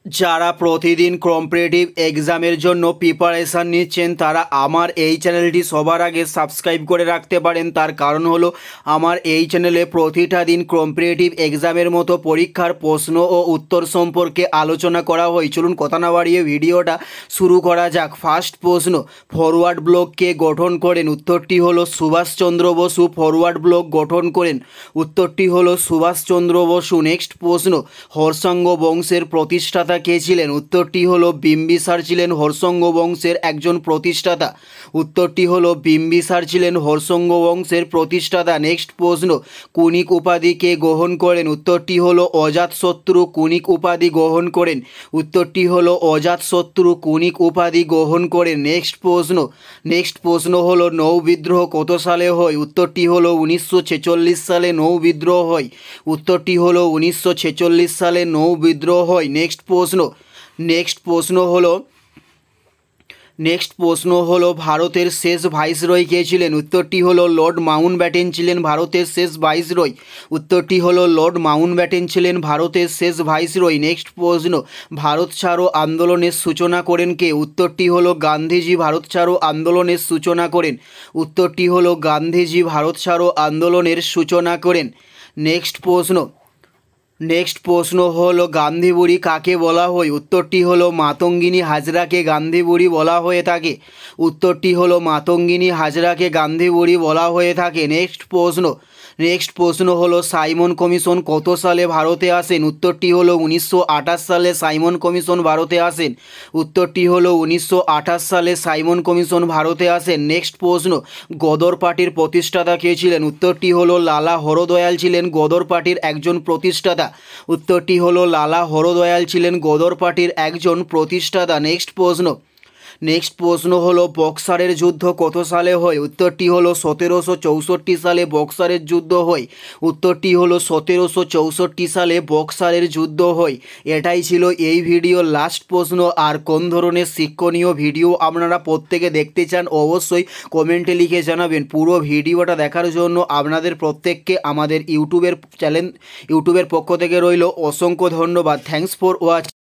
যারা প্রতিদিন কম্পিটিটিভ এক্সামের জন্য প্রিপারেশান নিচ্ছেন তারা আমার এই চ্যানেলটি সবার আগে সাবস্ক্রাইব করে রাখতে পারেন। তার কারণ হলো আমার এই চ্যানেলে প্রতিটা দিন কম্পিটিটিভ এক্সামের মতো পরীক্ষার প্রশ্ন ও উত্তর সম্পর্কে আলোচনা করা হয়। চলুন কথা না বাড়িয়ে ভিডিওটা শুরু করা যাক। ফার্স্ট প্রশ্ন, ফরওয়ার্ড ব্লক কে গঠন করেন? উত্তরটি হলো সুভাষচন্দ্র বসু ফরওয়ার্ড ব্লক গঠন করেন। উত্তরটি হলো সুভাষচন্দ্র বসু। নেক্সট প্রশ্ন, হর্ষাঙ্গ বংশের প্রতিষ্ঠাতা কে ছিলেন? উত্তরটি হলো বিম্বিসার ছিলেন হর্ষাঙ্গ বংশের একজন প্রতিষ্ঠাতা। উত্তরটি হলো বিম্বিসার ছিলেন হর্ষাঙ্গ বংশের প্রতিষ্ঠাতা। নেক্সট প্রশ্ন, কুনিক উপাধি কে গ্রহণ করেন? উত্তরটি হলো অজাতশত্রু কুনিক উপাধি গ্রহণ করেন। উত্তরটি হলো অজাতশত্রু কুনিক উপাধি গ্রহণ করেন। নেক্সট প্রশ্ন হলো নৌ বিদ্রোহ কত সালে হয়? উত্তরটি হলো 1946 সালে নৌ বিদ্রোহ হয়। উত্তরটি হলো 1946 সালে নৌ বিদ্রোহ হয়। নেক্সট প্রশ্ন হলো ভারতের শেষ ভাইসরয় কে ছিলেন? উত্তরটি হলো লর্ড মাউন্টব্যাটেন ছিলেন ভারতের শেষ ভাইসরয়। উত্তরটি হলো লর্ড মাউন্টব্যাটেন ছিলেন ভারতের শেষ ভাইসরয়। নেক্সট প্রশ্ন, ভারত ছাড়ো আন্দোলনের সূচনা করেন কে? উত্তরটি হলো গান্ধীজি ভারত ছাড়ো আন্দোলনের সূচনা করেন। উত্তরটি হলো গান্ধীজি ভারত ছাড়ো আন্দোলনের সূচনা করেন। নেক্সট প্রশ্ন হলো গান্ধী বুড়ি কাকে বলা হয়? উত্তরটি হলো মাতঙ্গিনী হাজরাকে গান্ধী বুড়ি বলা হয়ে থাকে। উত্তরটি হলো মাতঙ্গিনী হাজরাকে গান্ধী বুড়ি বলা হয়ে থাকে। নেক্সট প্রশ্ন হলো সাইমন কমিশন কত সালে ভারতে আসেন? উত্তরটি হলো 1928 সালে সাইমন কমিশন ভারতে আসেন। উত্তরটি হলো 1928 সালে সাইমন কমিশন ভারতে আসেন। নেক্সট প্রশ্ন, গদর পার্টির প্রতিষ্ঠাতা কে ছিলেন? উত্তরটি হলো লালা হরদয়াল ছিলেন গদর পার্টির একজন প্রতিষ্ঠাতা। উত্তরটি হলো লালা হরদয়াল ছিলেন গদর পার্টির একজন প্রতিষ্ঠাতা। নেক্সট প্রশ্ন হলো বক্সারের যুদ্ধ কত সালে হয়? উত্তরটি হলো 1764 সালে বক্সারের যুদ্ধ হয়। উত্তরটি হলো 1764 সালে বক্সারের যুদ্ধ হয়। এটাই ছিল এই ভিডিওর লাস্ট প্রশ্ন। আর কোন ধরনের শিক্ষণীয় ভিডিও আপনারা প্রত্যেকে দেখতে চান অবশ্যই কমেন্টে লিখে জানাবেন। পুরো ভিডিওটা দেখার জন্য আপনাদের প্রত্যেককে আমাদের ইউটিউবের পক্ষ থেকে রইল অসংখ্য ধন্যবাদ। Thanks for watching.